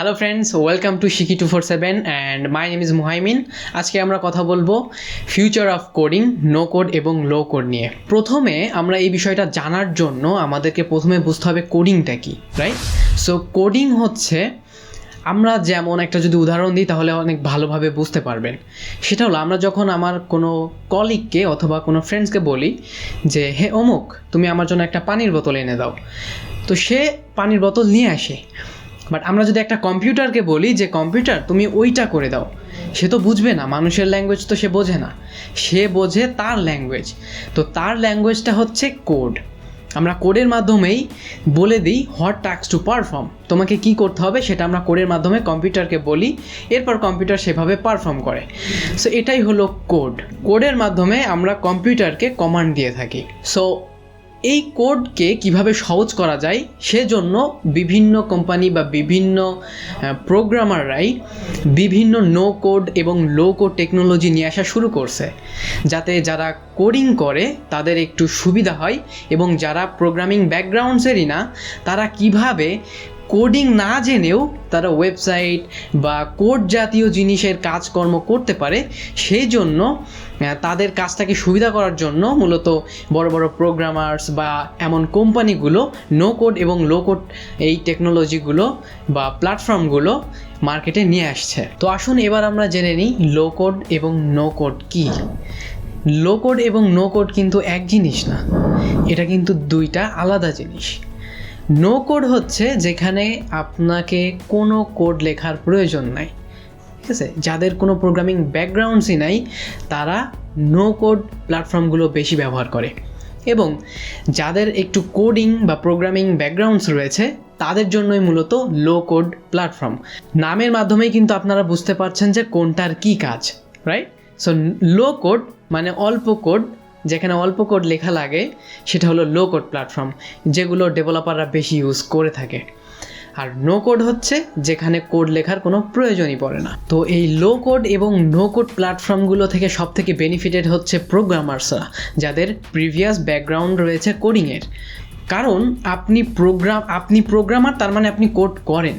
Hello friends, welcome to শিকি 247 and my name is Muhaimin. আজকে আমরা কথা বলবো future of coding, no code এবং লো কোড নিয়ে। প্রথমে আমরা এই বিষয়টা জানার জন্য আমাদেরকে প্রথমে বুঝতে হবে কোডিংটা কি, রাইট? সো কোডিং হচ্ছে, আমরা যেমন একটা যদি উদাহরণ দিই তাহলে অনেক ভালোভাবে বুঝতে পারবেন। সেটা হলো, আমরা যখন আমার কোনো কলিগকে অথবা কোনো ফ্রেন্ডসকে বলি যে হে অমুক, তুমি আমার জন্য একটা পানির বোতল এনে দাও, তো সে পানির বোতল নিয়ে আসে। বাট আমরা যদি একটা কম্পিউটারকে বলি যে কম্পিউটার তুমি ওইটা করে দাও, সে তো বুঝবে না, মানুষের ল্যাঙ্গুয়েজ তো সে বোঝে না, সে বোঝে তার ল্যাঙ্গুয়েজ। তো তার ল্যাঙ্গুয়েজটা হচ্ছে কোড। আমরা কোডের মাধ্যমেই বলে দিই হোয়াট টাস্ক টু পারফর্ম, তোমাকে কি করতে হবে সেটা আমরা কোডের মাধ্যমে কম্পিউটারকে বলি, এরপর কম্পিউটার সেভাবে পারফর্ম করে। সো এটাই হলো কোড। কোডের মাধ্যমে আমরা কম্পিউটারকে কমান্ড দিয়ে থাকি। সো এই কোডকে কিভাবে সহজ করা যায় সেজন্য বিভিন্ন কোম্পানি বা বিভিন্ন প্রোগ্রামাররাই বিভিন্ন নো কোড এবং লো কোড টেকনোলজি নিয়ে আসা শুরু করছে, যাতে যারা কোডিং করে তাদের একটু সুবিধা হয়, এবং যারা প্রোগ্রামিং ব্যাকগ্রাউন্ডসেরই না তারা কিভাবে কোডিং না জেনেও তারা ওয়েবসাইট বা কোড জাতীয় জিনিসের কাজকর্ম করতে পারে। সেই জন্য তাদের কাজটাকে সুবিধা করার জন্য মূলত বড় বড় প্রোগ্রামার্স বা এমন কোম্পানিগুলো নো কোড এবং লো কোড এই টেকনোলজিগুলো বা প্ল্যাটফর্মগুলো মার্কেটে নিয়ে আসছে। তো আসুন এবার আমরা জেনে নিই লো কোড এবং নো কোড কী। লো কোড এবং নো কোড কিন্তু এক জিনিস না, এটা কিন্তু দুইটা আলাদা জিনিস। নো কোড হচ্ছে যেখানে আপনাকে কোনো কোড লেখার প্রয়োজন নাই, ঠিক আছে? যাদের কোনো প্রোগ্রামিং ব্যাকগ্রাউন্ডসই নাই তারা নো কোড প্ল্যাটফর্মগুলো বেশি ব্যবহার করে, এবং যাদের একটু কোডিং বা প্রোগ্রামিং ব্যাকগ্রাউন্ডস রয়েছে তাদের জন্যই মূলত লো কোড প্ল্যাটফর্ম। নামের মাধ্যমেই কিন্তু আপনারা বুঝতে পারছেন যে কোনটার কী কাজ, রাইট? সো লো কোড মানে অল্প কোড, যেখানে অল্প কোড লেখা লাগে সেটা হলো লো কোড প্ল্যাটফর্ম, যেগুলো ডেভেলপাররা বেশি ইউজ করে থাকে। আর নো কোড হচ্ছে যেখানে কোড লেখার কোনো প্রয়োজনই পড়ে না। তো এই লো কোড এবং নো কোড প্ল্যাটফর্মগুলো থেকে সবথেকে বেনিফিটেড হচ্ছে প্রোগ্রামার্সরা, যাদের প্রিভিয়াস ব্যাকগ্রাউন্ড রয়েছে কোডিংয়ের। কারণ আপনি প্রোগ্রামার, তার মানে আপনি কোড করেন,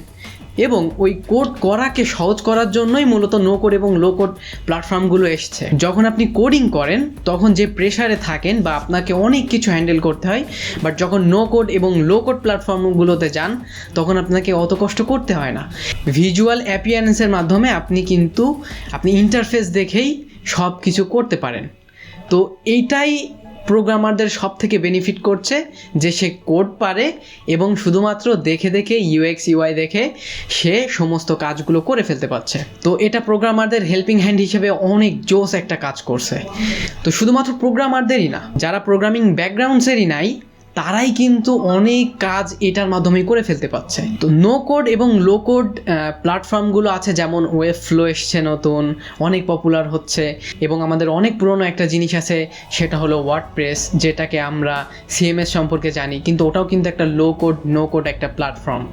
এবং ওই কোড করাকে সহজ করার জন্যই মূলত নো কোড এবং লো কোড প্ল্যাটফর্মগুলো এসছে। যখন আপনি কোডিং করেন তখন যে প্রেশারে থাকেন বা আপনাকে অনেক কিছু হ্যান্ডেল করতে হয়, বাট যখন নো কোড এবং লো কোড প্ল্যাটফর্মগুলোতে যান তখন আপনাকে অত কষ্ট করতে হয় না। ভিজুয়াল অ্যাপিয়ারেন্সের মাধ্যমে আপনি ইন্টারফেস দেখেই সব কিছু করতে পারেন। তো এইটাই প্রোগ্রামারদের সব থেকে বেনিফিট করছে, যে সে কোড পারে এবং শুধুমাত্র দেখে দেখে ইউএক্স ইউআই দেখে সে সমস্ত কাজগুলো করে ফেলতে পারছে। তো এটা প্রোগ্রামারদের হেল্পিং হ্যান্ড হিসেবে অনেক জোস একটা কাজ করছে। তো শুধুমাত্র প্রোগ্রামারদেরই না, যারা প্রোগ্রামিং ব্যাকগ্রাউন্ডসেরই নাই তারাই কিন্তু অনেক কাজ এটার মাধ্যমে করে ফেলতে পারছে। তো নো কোড এবং লো কোড প্ল্যাটফর্মগুলো আছে, যেমন ওয়েব ফ্লো এসছে নতুন, অনেক পপুলার হচ্ছে, এবং আমাদের অনেক পুরনো একটা জিনিস আছে সেটা হলো ওয়ার্ডপ্রেস, যেটাকে আমরা সিএমএস সম্পর্কে জানি, কিন্তু ওটাও কিন্তু একটা লো কোড নো কোড একটা প্ল্যাটফর্ম,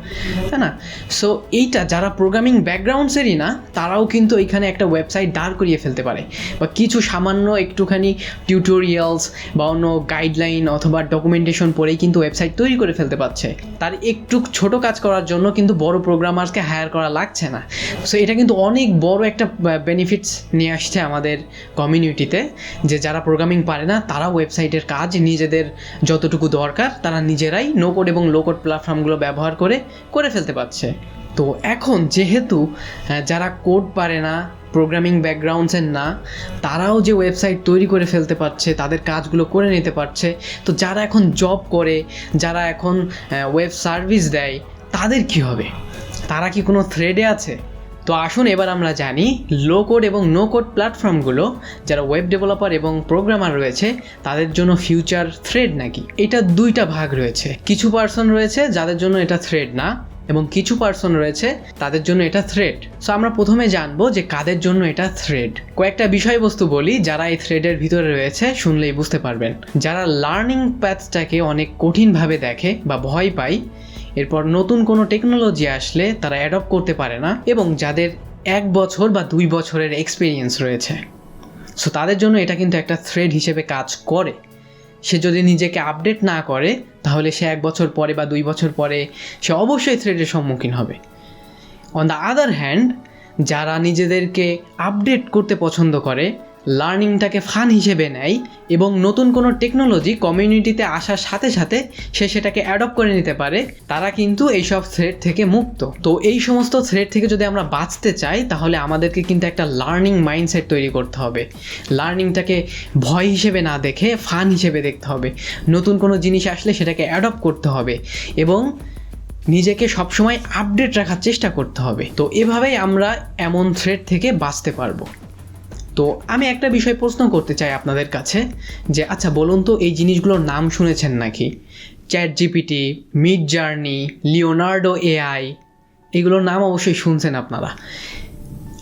তাই না? সো এইটা যারা প্রোগ্রামিং ব্যাকগ্রাউন্ডসেরই না তারাও কিন্তু এখানে একটা ওয়েবসাইট দাঁড় করিয়ে ফেলতে পারে, বা কিছু সামান্য একটুখানি টিউটোরিয়ালস বা অন্য গাইডলাইন অথবা ডকুমেন্টেশন পরেই কিন্তু ওয়েবসাইট তৈরি করে ফেলতে পারছে। তার একটু ছোট কাজ করার জন্য কিন্তু বড় প্রোগ্রামারকে হায়ার করা লাগছে না। সো এটা কিন্তু অনেক বড় একটা বেনিফিটস নিয়ে আসছে আমাদের কমিউনিটিতে, যে যারা প্রোগ্রামিং পারে না তারা ওয়েবসাইটের কাজ নিজেদের যতটুকু দরকার তারা নিজেরাই নো কোড এবং লো কোড প্ল্যাটফর্মগুলো ব্যবহার করে ফেলতে পারছে। তো এখন যেহেতু যারা কোড পারে না, প্রোগ্রামিং ব্যাকগ্রাউন্ডসের না, তারাও যে ওয়েবসাইট তৈরি করে ফেলতে পারছে, তাদের কাজগুলো করে নিতে পারছে, তো যারা এখন জব করে, যারা এখন ওয়েব সার্ভিস দেয়, তাদের কি হবে? তারা কি কোনো থ্রেডে আছে? তো আসুন এবার আমরা জানি লো কোড এবং নো কোড প্ল্যাটফর্মগুলো যারা ওয়েব ডেভেলপার এবং প্রোগ্রামার রয়েছে তাদের জন্য ফিউচার থ্রেড নাকি। এটা দুইটা ভাগ রয়েছে, কিছু পার্সন রয়েছে যাদের জন্য এটা থ্রেড না, এবং কিছু পার্সন রয়েছে তাদের জন্য এটা থ্রেড। সো আমরা প্রথমে জানবো যে কাদের জন্য এটা থ্রেড। কয়েকটা বিষয়বস্তু বলি যারা এই থ্রেডের ভিতরে রয়েছে, শুনলেই বুঝতে পারবেন। যারা লার্নিং প্যাথটাকে অনেক কঠিনভাবে দেখে বা ভয় পায়, এরপর নতুন কোনো টেকনোলজি আসলে তারা অ্যাডপ্ট করতে পারে না, এবং যাদের 1 বছর বা 2 বছরের এক্সপিরিয়েন্স রয়েছে। সো তাদের জন্য এটা কিন্তু একটা থ্রেড হিসেবে কাজ করে। সে যদি নিজেকে আপডেট না করে তাহলে সে 1 বছর পরে বা 2 বছর পরে সে অবশ্যই থ্রেডের সম্মুখীন হবে। অন দ্য আদার হ্যান্ড যারা নিজেদেরকে আপডেট করতে পছন্দ করে, লার্নিংটাকে ফান হিসেবে নেয় এবং নতুন কোনো টেকনোলজি কমিউনিটিতে আসার সাথে সাথে সে সেটাকে অ্যাডপ্ট করে নিতে পারে, তারা কিন্তু এইসব থ্রেড থেকে মুক্ত। তো এই সমস্ত থ্রেড থেকে যদি আমরা বাঁচতে চাই তাহলে আমাদেরকে কিন্তু একটা লার্নিং মাইন্ডসেট তৈরি করতে হবে। লার্নিংটাকে ভয় হিসেবে না দেখে ফান হিসেবে দেখতে হবে। নতুন কোনো জিনিস আসলে সেটাকে অ্যাডপ্ট করতে হবে এবং নিজেকে সবসময় আপডেট রাখার চেষ্টা করতে হবে। তো এভাবেই আমরা এমন থ্রেড থেকে বাঁচতে পারবো। তো আমি একটা বিষয় প্রশ্ন করতে চাই আপনাদের কাছে যে আচ্ছা বলুন তো, এই জিনিসগুলোর নাম শুনেছেন নাকি? Chat GPT, mid journey, Leonardo AI, এগুলোর নাম অবশ্যই শুনছেন আপনারা।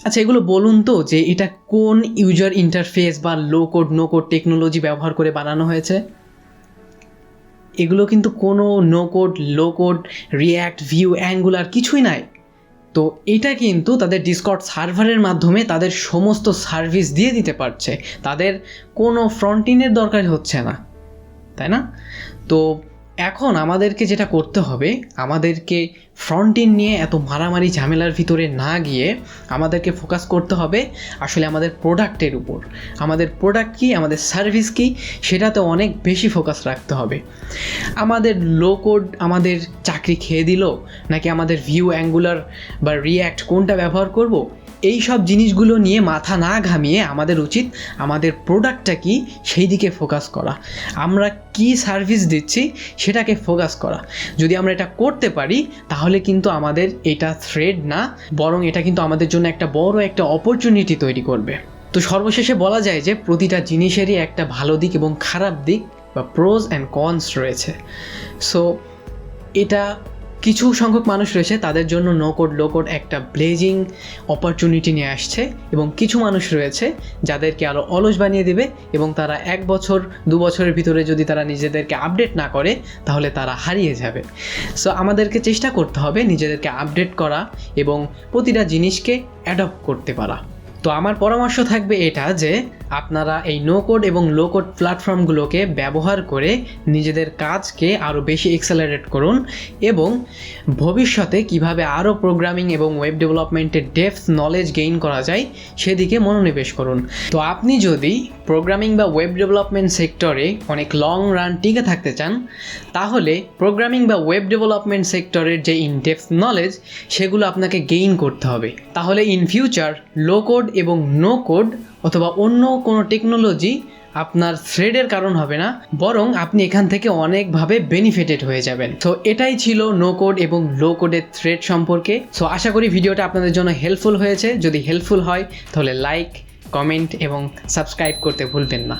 আচ্ছা এগুলো বলুন তো যে এটা কোন ইউজার ইন্টারফেস বা লো কোড নো কোড টেকনোলজি ব্যবহার করে বানানো হয়েছে? এগুলো কিন্তু কোনো নো কোড, লো কোড, রিয়্যাক্ট, ভিউ, অ্যাঙ্গুলার কিছুই নাই। তো এটা কিন্তু তাদের ডিসকর্ড সার্ভারের মাধ্যমে তাদের সমস্ত সার্ভিস দিয়ে দিতে পারছে, তাদের কোনো ফ্রন্ট এন্ডের দরকার হচ্ছে না, তাই না? তো এখন আমাদেরকে যেটা করতে হবে, আমাদেরকে ফ্রন্ট এন্ড নিয়ে এত মারামারি ঝামেলার ভিতরে না গিয়ে আমাদেরকে ফোকাস করতে হবে আসলে আমাদের প্রোডাক্টের উপর। আমাদের প্রোডাক্ট কী, আমাদের সার্ভিস কী, সেটাতে অনেক বেশি ফোকাস রাখতে হবে। আমাদের লো কোড আমাদের চাকরি খেয়ে দিল, নাকি আমাদের ভিউ, অ্যাঙ্গুলার বা রিয়্যাক্ট কোনটা ব্যবহার করব, এই সব জিনিসগুলো নিয়ে মাথা না ঘামিয়ে আমাদের উচিত আমাদের প্রোডাক্টটা কি সেই দিকে ফোকাস করা, আমরা কি সার্ভিস দিচ্ছি সেটাকে ফোকাস করা। যদি আমরা এটা করতে পারি তাহলে কিন্তু আমাদের এটা থ্রেড না, বরং এটা কিন্তু আমাদের জন্য একটা বড় একটা অপরচুনিটি তৈরি করবে। তো সর্বশেষে বলা যায় যে প্রতিটা জিনিসেরই একটা ভালো দিক এবং খারাপ দিক বা প্রোজ অ্যান্ড কনস রয়েছে। সো এটা কিছু সংখ্যক মানুষ রয়েছে তাদের জন্য নো কোড লো কোড একটা ব্লেজিং অপরচুনিটি নিয়ে আসছে, এবং কিছু মানুষ রয়েছে যাদেরকে আরও অলস বানিয়ে দেবে এবং তারা 1 বছর 2 বছরের ভিতরে যদি তারা নিজেদেরকে আপডেট না করে তাহলে তারা হারিয়ে যাবে। সো আমাদেরকে চেষ্টা করতে হবে নিজেদেরকে আপডেট করা এবং প্রতিটা জিনিসকে অ্যাডপ্ট করতে পারা। তো আমার পরামর্শ থাকবে এটা যে আপনারা এই নো কোড এবং লো কোড প্ল্যাটফর্মগুলোকে ব্যবহার করে নিজেদের কাজকে আরও বেশি এক্সেলারেট করুন এবং ভবিষ্যতে কিভাবে আরও প্রোগ্রামিং এবং ওয়েব ডেভেলপমেন্টের ডেপথ নলেজ গেইন করা যায় সেদিকে মনোনিবেশ করুন। তো আপনি যদি প্রোগ্রামিং বা ওয়েব ডেভেলপমেন্ট সেক্টরে অনেক লং রান টিকে থাকতে চান তাহলে প্রোগ্রামিং বা ওয়েব ডেভেলপমেন্ট সেক্টরের যে ইন ডেপথ নলেজ সেগুলো আপনাকে গেইন করতে হবে। তাহলে ইন ফিউচার লো কোড এবং নো কোড অথবা অন্য কোনো টেকনোলজি আপনার থ্রেডের কারণ হবে না, বরং আপনি এখান থেকে অনেকভাবে বেনিফিটেড হয়ে যাবেন। সো এটাই ছিল নো কোড এবং লো কোডের থ্রেড সম্পর্কে। সো আশা করি ভিডিওটা আপনাদের জন্য হেল্পফুল হয়েছে। যদি হেল্পফুল হয় তাহলে লাইক, কমেন্ট এবং সাবস্ক্রাইব করতে ভুলবেন না।